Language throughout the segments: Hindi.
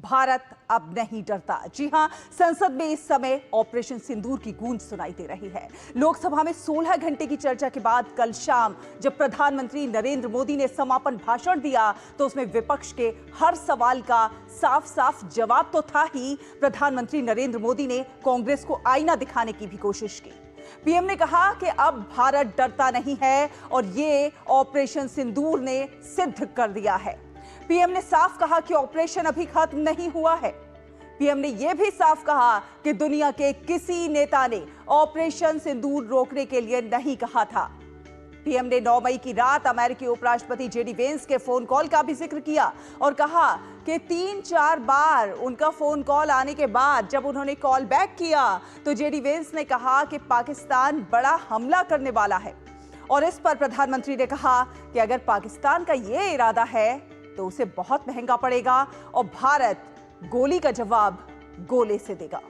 भारत अब नहीं डरता। जी हां, संसद में इस समय ऑपरेशन सिंदूर की गूंज सुनाई दे रही है। लोकसभा में 16 घंटे की चर्चा के बाद कल शाम जब प्रधानमंत्री नरेंद्र मोदी ने समापन भाषण दिया तो उसमें विपक्ष के हर सवाल का साफ साफ जवाब तो था ही, प्रधानमंत्री नरेंद्र मोदी ने कांग्रेस को आईना दिखाने की भी कोशिश की। पीएम ने कहा कि अब भारत डरता नहीं है और ये ऑपरेशन सिंदूर ने सिद्ध कर दिया है। पीएम ने साफ कहा कि ऑपरेशन अभी खत्म नहीं हुआ है। पीएम ने यह भी साफ कहा कि दुनिया के किसी नेता ने ऑपरेशन सिंदूर रोकने के लिए नहीं कहा था। पीएम ने 9 मई की रात अमेरिकी उपराष्ट्रपति जेडी वेंस के फोन कॉल का भी जिक्र किया और कहा कि 3-4 बार उनका फोन कॉल आने के बाद जब उन्होंने कॉल बैक किया तो जेडी वेंस ने कहा कि पाकिस्तान बड़ा हमला करने वाला है। और इस पर प्रधानमंत्री ने कहा कि अगर पाकिस्तान का यह इरादा है तो उसे बहुत महंगा पड़ेगा और भारत गोली का जवाब गोले से देगा।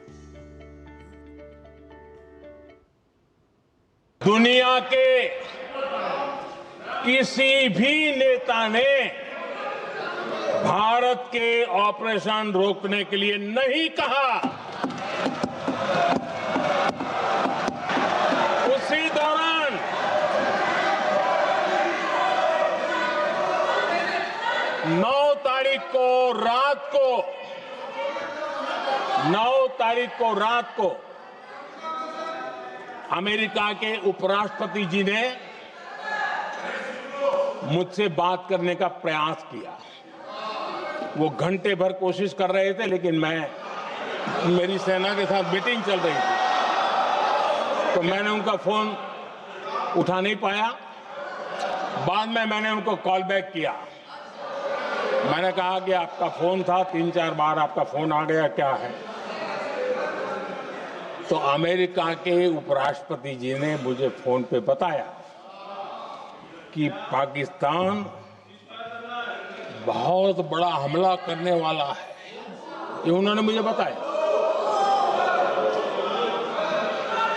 दुनिया के किसी भी नेता ने भारत के ऑपरेशन रोकने के लिए नहीं कहा। उसी दौरान 9 तारीख को रात को अमेरिका के उपराष्ट्रपति जी ने मुझसे बात करने का प्रयास किया। वो घंटे भर कोशिश कर रहे थे, लेकिन मेरी सेना के साथ मीटिंग चल रही थी तो मैंने उनका फोन उठा नहीं पाया। बाद में मैंने उनको कॉल बैक किया। मैंने कहा कि आपका फोन था, 3-4 बार आपका फोन आ गया, क्या है? तो अमेरिका के उपराष्ट्रपति जी ने मुझे फोन पे बताया कि पाकिस्तान बहुत बड़ा हमला करने वाला है। ये उन्होंने मुझे बताया।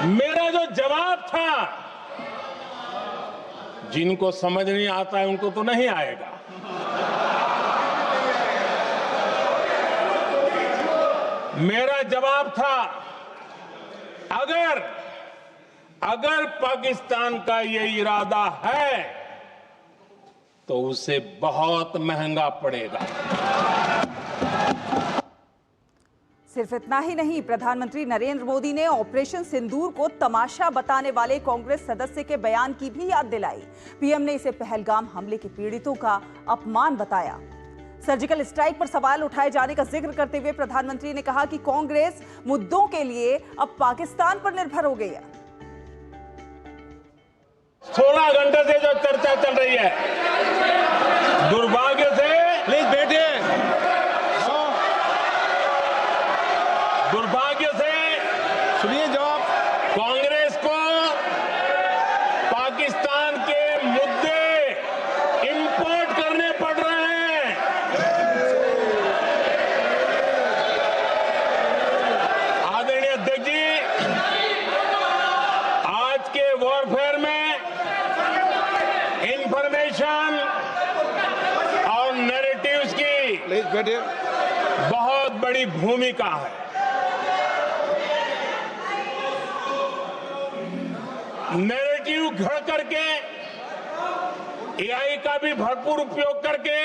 मेरा जो जवाब था, जिनको समझ नहीं आता है उनको तो नहीं आएगा। मेरा जवाब था, अगर पाकिस्तान का ये इरादा है तो उसे बहुत महंगा पड़ेगा। सिर्फ इतना ही नहीं, प्रधानमंत्री नरेंद्र मोदी ने ऑपरेशन सिंदूर को तमाशा बताने वाले कांग्रेस सदस्य के बयान की भी याद दिलाई। पीएम ने इसे पहलगाम हमले के पीड़ितों का अपमान बताया। सर्जिकल स्ट्राइक पर सवाल उठाए जाने का जिक्र करते हुए प्रधानमंत्री ने कहा कि कांग्रेस मुद्दों के लिए अब पाकिस्तान पर निर्भर हो गई है। 16 घंटे से जो चर्चा चल रही है, दुर्भाग्य से, प्लीज बैठिए। दुर्भाग्य से सुनिए जवाब। कांग्रेस को पाकिस्तान के मुद्दे इंपोर्ट करने पड़ रहे हैं। आदरणीय अध्यक्ष जी, आज के वॉरफेयर में इंफॉर्मेशन और नैरेटिव्स की प्लीज बैठिए। बहुत बड़ी भूमिका है। नैरेटिव घड़ करके, एआई का भी भरपूर उपयोग करके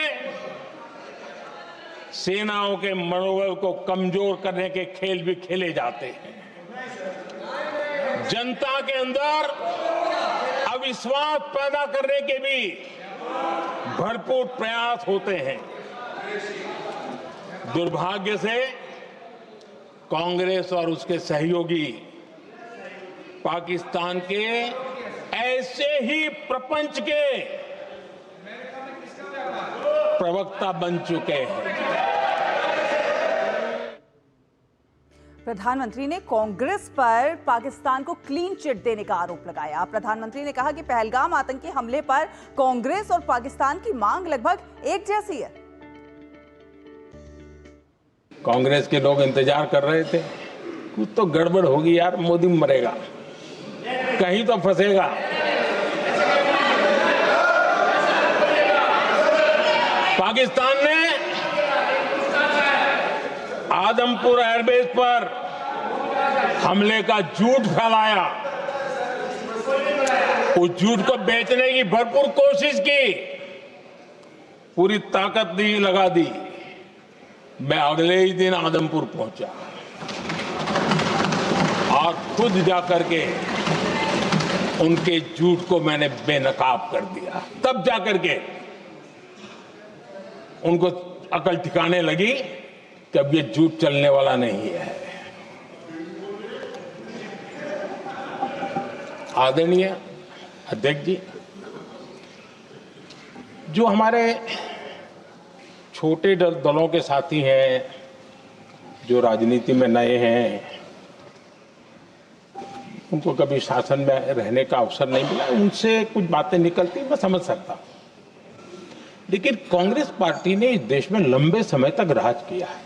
सेनाओं के मनोबल को कमजोर करने के खेल भी खेले जाते हैं। जनता के अंदर अविश्वास पैदा करने के भी भरपूर प्रयास होते हैं। दुर्भाग्य से कांग्रेस और उसके सहयोगी पाकिस्तान के ऐसे ही प्रपंच के प्रवक्ता बन चुके हैं। प्रधानमंत्री ने कांग्रेस पर पाकिस्तान को क्लीन चिट देने का आरोप लगाया। प्रधानमंत्री ने कहा कि पहलगाम आतंकी हमले पर कांग्रेस और पाकिस्तान की मांग लगभग एक जैसी है। कांग्रेस के लोग इंतजार कर रहे थे, कुछ तो गड़बड़ होगी यार, मोदी मरेगा, कहीं तो फंसेगा। पाकिस्तान ने आदमपुर एयरबेस पर हमले का झूठ फैलाया, उस झूठ को बेचने की भरपूर कोशिश की, पूरी ताकत दी लगा दी। मैं अगले ही दिन आदमपुर पहुंचा और खुद जाकर के उनके झूठ को मैंने बेनकाब कर दिया। तब जाकर के उनको अकल ठिकाने लगी कि अब ये झूठ चलने वाला नहीं है। आदरणीय अध्यक्ष जी, जो हमारे छोटे दलों के साथी हैं, जो राजनीति में नए हैं, उनको कभी शासन में रहने का अवसर नहीं मिला, उनसे कुछ बातें निकलती मैं समझ सकता हूं। लेकिन कांग्रेस पार्टी ने इस देश में लंबे समय तक राज किया है,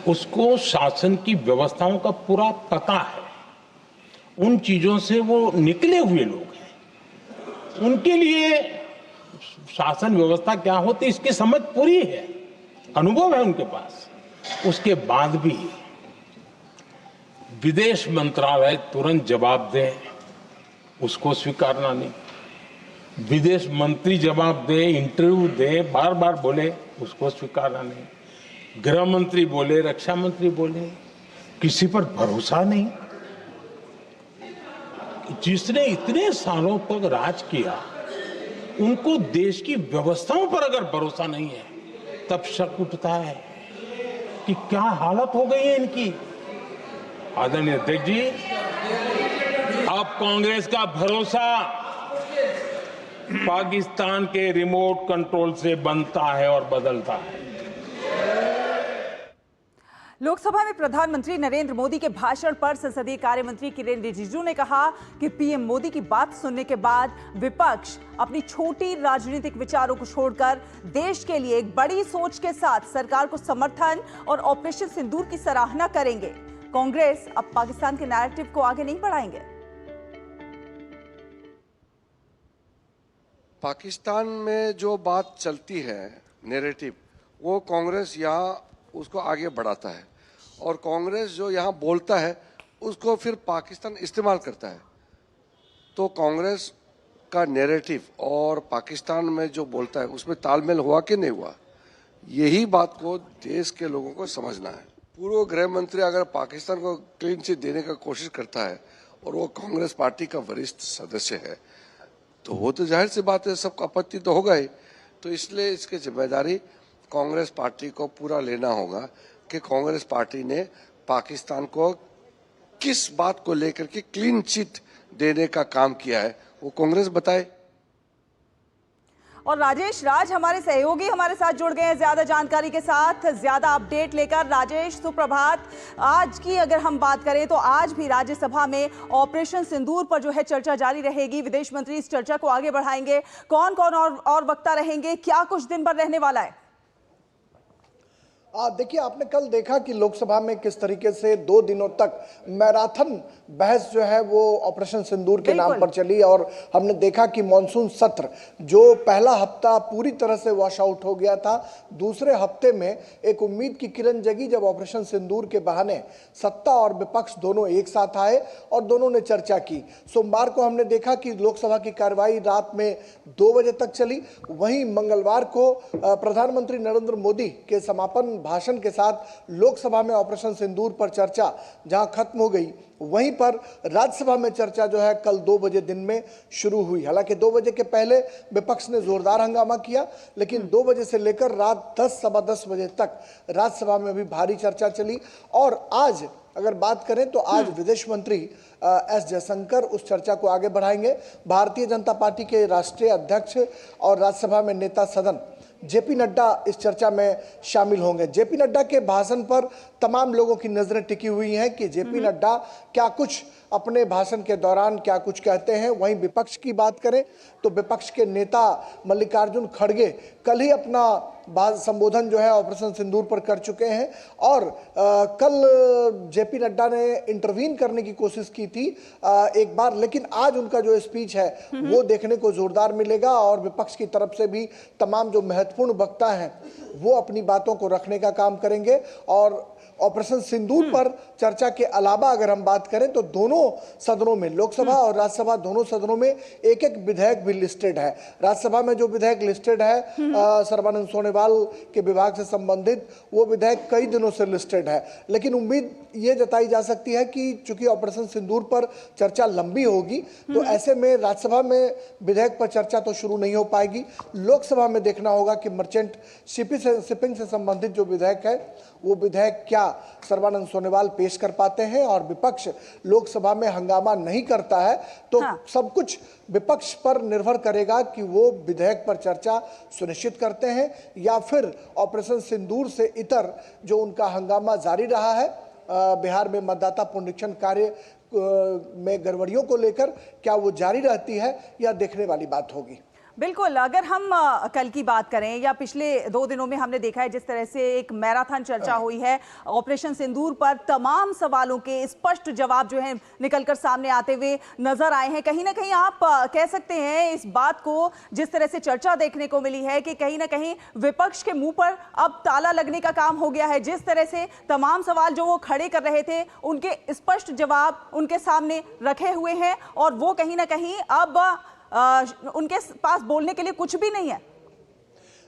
उसको शासन की व्यवस्थाओं का पूरा पता है, उन चीजों से वो निकले हुए लोग हैं, उनके लिए शासन व्यवस्था क्या होती है इसकी समझ पूरी है, अनुभव है उनके पास। उसके बाद भी विदेश मंत्रालय तुरंत जवाब दे, उसको स्वीकारना नहीं। विदेश मंत्री जवाब दे, इंटरव्यू दे, बार बार बोले, उसको स्वीकारना नहीं। गृह मंत्री बोले, रक्षा मंत्री बोले, किसी पर भरोसा नहीं। जिसने इतने सालों तक राज किया, उनको देश की व्यवस्थाओं पर अगर भरोसा नहीं है, तब शक उठता है कि क्या हालत हो गई है इनकी। आदरणीय अध्यक्ष जी, अब कांग्रेस का भरोसा पाकिस्तान के रिमोट कंट्रोल से बनता है और बदलता है। लोकसभा में प्रधानमंत्री नरेंद्र मोदी के भाषण पर संसदीय कार्य मंत्री किरेन रिजिजू ने कहा कि पीएम मोदी की बात सुनने के बाद विपक्ष अपनी छोटी राजनीतिक विचारों को छोड़कर देश के लिए एक बड़ी सोच के साथ सरकार को समर्थन और ऑपरेशन सिंदूर की सराहना करेंगे। कांग्रेस अब पाकिस्तान के नैरेटिव को आगे नहीं बढ़ाएंगे। पाकिस्तान में जो बात चलती है नैरेटिव, वो कांग्रेस यहाँ उसको आगे बढ़ाता है, और कांग्रेस जो यहाँ बोलता है उसको फिर पाकिस्तान इस्तेमाल करता है। तो कांग्रेस का नैरेटिव और पाकिस्तान में जो बोलता है उसमें तालमेल हुआ कि नहीं हुआ, यही बात को देश के लोगों को समझना है। पूर्व गृह मंत्री अगर पाकिस्तान को क्लीन चिट देने का कोशिश करता है और वो कांग्रेस पार्टी का वरिष्ठ सदस्य है, तो वो तो जाहिर सी बात है, सबको आपत्ति तो होगा ही। तो इसलिए इसकी जिम्मेदारी कांग्रेस पार्टी को पूरा लेना होगा कि कांग्रेस पार्टी ने पाकिस्तान को किस बात को लेकर के क्लीन चिट देने का काम किया है, वो कांग्रेस बताए। और राजेश राज हमारे सहयोगी हमारे साथ जुड़ गए हैं ज्यादा जानकारी के साथ, ज्यादा अपडेट लेकर। राजेश सुप्रभात। आज की अगर हम बात करें तो आज भी राज्यसभा में ऑपरेशन सिंदूर पर जो है चर्चा जारी रहेगी। विदेश मंत्री इस चर्चा को आगे बढ़ाएंगे। कौन कौन और वक्ता रहेंगे, क्या कुछ दिन भर रहने वाला है? देखिए, आपने कल देखा कि लोकसभा में किस तरीके से 2 दिनों तक मैराथन बहस जो है वो ऑपरेशन सिंदूर के नाम पर चली, और हमने देखा कि मॉनसून सत्र जो पहला हफ्ता पूरी तरह से वॉश आउट हो गया था, दूसरे हफ्ते में एक उम्मीद की किरण जगी जब ऑपरेशन सिंदूर के बहाने सत्ता और विपक्ष दोनों एक साथ आए और दोनों ने चर्चा की। सोमवार को हमने देखा कि लोकसभा की कार्रवाई रात में 2 बजे तक चली। वहीं मंगलवार को प्रधानमंत्री नरेंद्र मोदी के समापन भाषण के साथ लोकसभा में ऑपरेशन सिंदूर पर चर्चा जहां खत्म हो गई, वहीं पर राज्यसभा में चर्चा जो है कल 2 बजे दिन में शुरू हुई। हालांकि 2 बजे के पहले विपक्ष ने जोरदार हंगामा किया, लेकिन 2 बजे से लेकर रात 10 सवा 10 बजे तक राज्यसभा में भी भारी चर्चा चली। और आज अगर बात करें तो आज विदेश मंत्री एस जयशंकर उस चर्चा को आगे बढ़ाएंगे। भारतीय जनता पार्टी के राष्ट्रीय अध्यक्ष और राज्यसभा में नेता सदन जेपी नड्डा इस चर्चा में शामिल होंगे। जेपी नड्डा के भाषण पर तमाम लोगों की नजरें टिकी हुई हैं कि जेपी नड्डा क्या कुछ अपने भाषण के दौरान क्या कुछ कहते हैं। वहीं विपक्ष की बात करें तो विपक्ष के नेता मल्लिकार्जुन खड़गे कल ही अपना संबोधन जो है ऑपरेशन सिंदूर पर कर चुके हैं और कल जेपी नड्डा ने इंटरवीन करने की कोशिश की थी एक बार, लेकिन आज उनका जो स्पीच है वो देखने को जोरदार मिलेगा और विपक्ष की तरफ से भी तमाम जो महत्वपूर्ण वक्ता हैं वो अपनी बातों को रखने का काम करेंगे। और ऑपरेशन सिंदूर पर चर्चा के अलावा अगर हम बात करें तो दोनों सदनों में, लोकसभा और राज्यसभा दोनों सदनों में एक एक विधेयक भी लिस्टेड है। राज्यसभा में जो विधेयक लिस्टेड है सर्बानंद सोनोवाल के विभाग से संबंधित, वो विधेयक कई दिनों से लिस्टेड है, लेकिन उम्मीद ये जताई जा सकती है कि चूंकि ऑपरेशन सिंदूर पर चर्चा लंबी होगी तो ऐसे में राज्यसभा में विधेयक पर चर्चा तो शुरू नहीं हो पाएगी। लोकसभा में देखना होगा कि मर्चेंट शिपिंग से संबंधित जो विधेयक है वो विधेयक क्या सर्बानंद सोनोवाल पेश कर पाते हैं और विपक्ष लोकसभा में हंगामा नहीं करता है तो सब कुछ विपक्ष पर निर्भर करेगा कि वो विधेयक पर चर्चा सुनिश्चित करते हैं या फिर ऑपरेशन सिंदूर से इतर जो उनका हंगामा जारी रहा है बिहार में मतदाता पुनरीक्षण कार्य में गड़बड़ियों को लेकर, क्या वो जारी रहती है या देखने वाली बात होगी। बिल्कुल, अगर हम कल की बात करें या पिछले 2 दिनों में हमने देखा है जिस तरह से एक मैराथन चर्चा हुई है ऑपरेशन सिंदूर पर, तमाम सवालों के स्पष्ट जवाब जो है निकलकर सामने आते हुए नजर आए हैं। कहीं ना कहीं आप कह सकते हैं इस बात को, जिस तरह से चर्चा देखने को मिली है कि कहीं ना कहीं विपक्ष के मुंह पर अब ताला लगने का काम हो गया है। जिस तरह से तमाम सवाल जो वो खड़े कर रहे थे उनके स्पष्ट जवाब उनके सामने रखे हुए हैं और वो कहीं ना कहीं अब उनके पास बोलने के लिए कुछ भी नहीं है।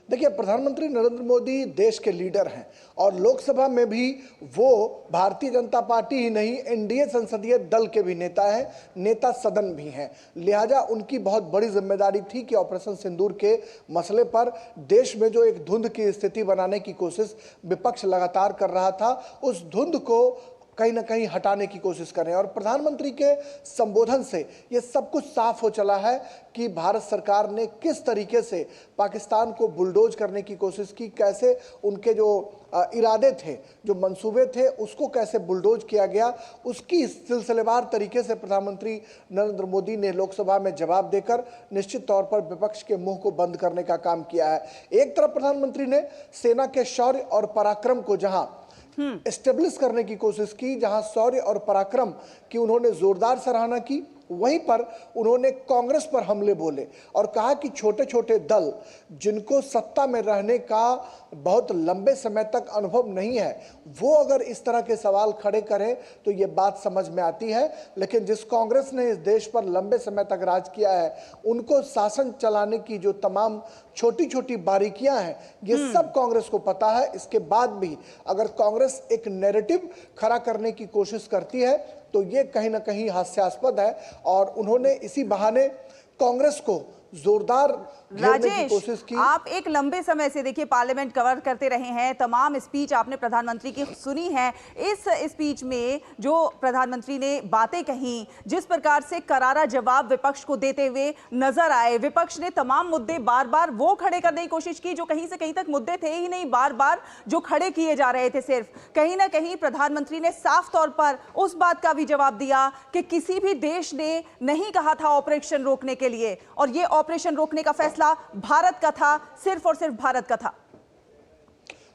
देखिए, प्रधानमंत्री नरेंद्र मोदी देश के लीडर हैं और लोकसभा में भी वो भारतीय जनता पार्टी ही नहीं एनडीए संसदीय दल के भी नेता हैं, नेता सदन भी हैं। लिहाजा उनकी बहुत बड़ी जिम्मेदारी थी कि ऑपरेशन सिंदूर के मसले पर देश में जो एक धुंध की स्थिति बनाने की कोशिश विपक्ष लगातार कर रहा था, उस धुंध को कहीं ना कहीं हटाने की कोशिश करें। और प्रधानमंत्री के संबोधन से ये सब कुछ साफ हो चला है कि भारत सरकार ने किस तरीके से पाकिस्तान को बुलडोज करने की कोशिश की, कैसे उनके जो इरादे थे, जो मंसूबे थे, उसको कैसे बुलडोज किया गया, उसकी सिलसिलेवार तरीके से प्रधानमंत्री नरेंद्र मोदी ने लोकसभा में जवाब देकर निश्चित तौर पर विपक्ष के मुंह को बंद करने का काम किया है। एक तरफ प्रधानमंत्री ने सेना के शौर्य और पराक्रम को जहां एस्टेब्लिश करने की कोशिश की, जहां शौर्य और पराक्रम की उन्होंने जोरदार सराहना की, वहीं पर उन्होंने कांग्रेस पर हमले बोले और कहा कि छोटे छोटे दल जिनको सत्ता में रहने का बहुत लंबे समय तक अनुभव नहीं है, वो अगर इस तरह के सवाल खड़े करें तो ये बात समझ में आती है। लेकिन जिस कांग्रेस ने इस देश पर लंबे समय तक राज किया है, उनको शासन चलाने की जो तमाम छोटी छोटी बारीकियां हैं, ये सब कांग्रेस को पता है। इसके बाद भी अगर कांग्रेस एक नैरेटिव खड़ा करने की कोशिश करती है तो ये कहीं ना कहीं हास्यास्पद है और उन्होंने इसी बहाने कांग्रेस को जोरदार घेरने की कोशिश की। आप एक लंबे समय से देखिए पार्लियामेंट कवर करते रहे हैं, तमाम स्पीच आपने प्रधानमंत्री की सुनी है। इस स्पीच में जो प्रधानमंत्री ने बातें कही, जिस प्रकार से करारा जवाब विपक्ष को देते हुए नजर आए, विपक्ष ने तमाम मुद्दे बार बार वो खड़े करने की कोशिश की जो कहीं से कहीं तक मुद्दे थे ही नहीं, बार बार जो खड़े किए जा रहे थे। सिर्फ कहीं ना कहीं प्रधानमंत्री ने साफ तौर पर उस बात का भी जवाब दिया कि किसी भी देश ने नहीं कहा था ऑपरेशन रोकने के लिए, और ये ऑपरेशन रोकने का फैसला भारत का था, सिर्फ और सिर्फ भारत का था।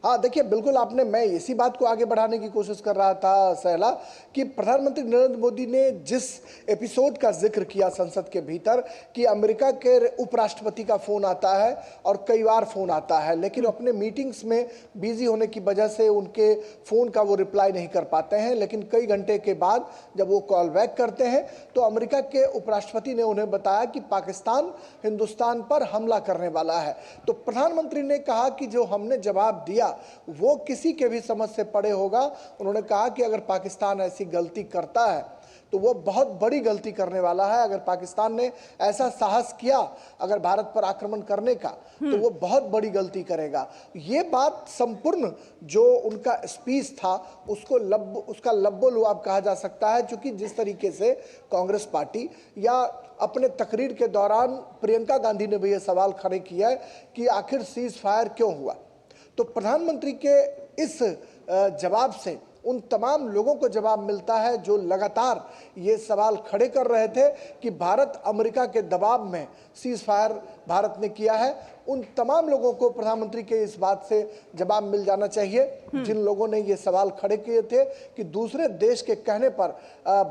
हाँ देखिए, बिल्कुल आपने, मैं इसी बात को आगे बढ़ाने की कोशिश कर रहा था सहला, कि प्रधानमंत्री नरेंद्र मोदी ने जिस एपिसोड का जिक्र किया संसद के भीतर कि अमेरिका के उपराष्ट्रपति का फोन आता है और कई बार फोन आता है, लेकिन अपने मीटिंग्स में बिजी होने की वजह से उनके फोन का वो रिप्लाई नहीं कर पाते हैं, लेकिन कई घंटे के बाद जब वो कॉल बैक करते हैं तो अमेरिका के उपराष्ट्रपति ने उन्हें बताया कि पाकिस्तान हिंदुस्तान पर हमला करने वाला है। तो प्रधानमंत्री ने कहा कि जो हमने जवाब दिया वो किसी के भी समझ से परे होगा। उन्होंने कहा कि अगर पाकिस्तान ऐसी गलती करता है तो वो बहुत बड़ी गलती करने वाला है। अगर पाकिस्तान ने ऐसा साहस किया अगर भारत पर आक्रमण करने का, तो वो बहुत बड़ी गलती करेगा। ये बात संपूर्ण जो उनका स्पीच था उसका लब्बो-लुआब कहा जा सकता है, क्योंकि जिस तरीके से कांग्रेस पार्टी या अपने तकरीर के दौरान प्रियंका गांधी ने भी ये सवाल खड़े किया है कि आखिर सीज फायर क्यों हुआ। तो प्रधानमंत्री के इस जवाब से उन तमाम लोगों को जवाब मिलता है जो लगातार ये सवाल खड़े कर रहे थे कि भारत अमेरिका के दबाव में सीज फायर भारत ने किया है। उन तमाम लोगों को प्रधानमंत्री के इस बात से जवाब मिल जाना चाहिए जिन लोगों ने ये सवाल खड़े किए थे कि दूसरे देश के कहने पर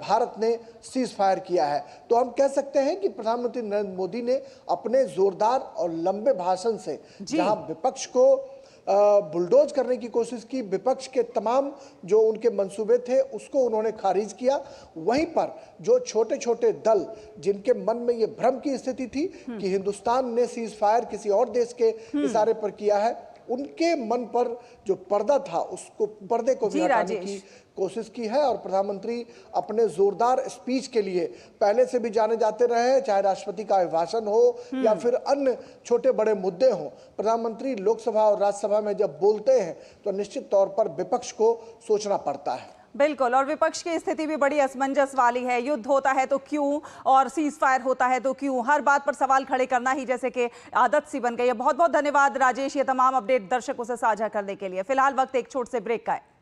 भारत ने सीज फायर किया है। तो हम कह सकते हैं कि प्रधानमंत्री नरेंद्र मोदी ने अपने जोरदार और लंबे भाषण से जहां विपक्ष को बुलडोज करने की कोशिश की, विपक्ष के तमाम जो उनके मंसूबे थे उसको उन्होंने खारिज किया, वहीं पर जो छोटे छोटे दल जिनके मन में ये भ्रम की स्थिति थी कि हिंदुस्तान ने सीज फायर किसी और देश के इशारे पर किया है, उनके मन पर जो पर्दा था उसको पर्दे को भी हटाने की कोशिश की है। और प्रधानमंत्री अपने जोरदार स्पीच के लिए पहले से भी जाने जाते रहे हैं, चाहे राष्ट्रपति का अभिभाषण हो या फिर अन्य छोटे बड़े मुद्दे हों। प्रधानमंत्री लोकसभा और राज्यसभा में जब बोलते हैं तो निश्चित तौर पर विपक्ष को सोचना पड़ता है। बिल्कुल, और विपक्ष की स्थिति भी बड़ी असमंजस वाली है। युद्ध होता है तो क्यों, और सीज फायर होता है तो क्यों, हर बात पर सवाल खड़े करना ही जैसे कि आदत सी बन गई है। बहुत बहुत धन्यवाद राजेश, ये तमाम अपडेट दर्शकों से साझा करने के लिए। फिलहाल वक्त एक छोटे से ब्रेक का है।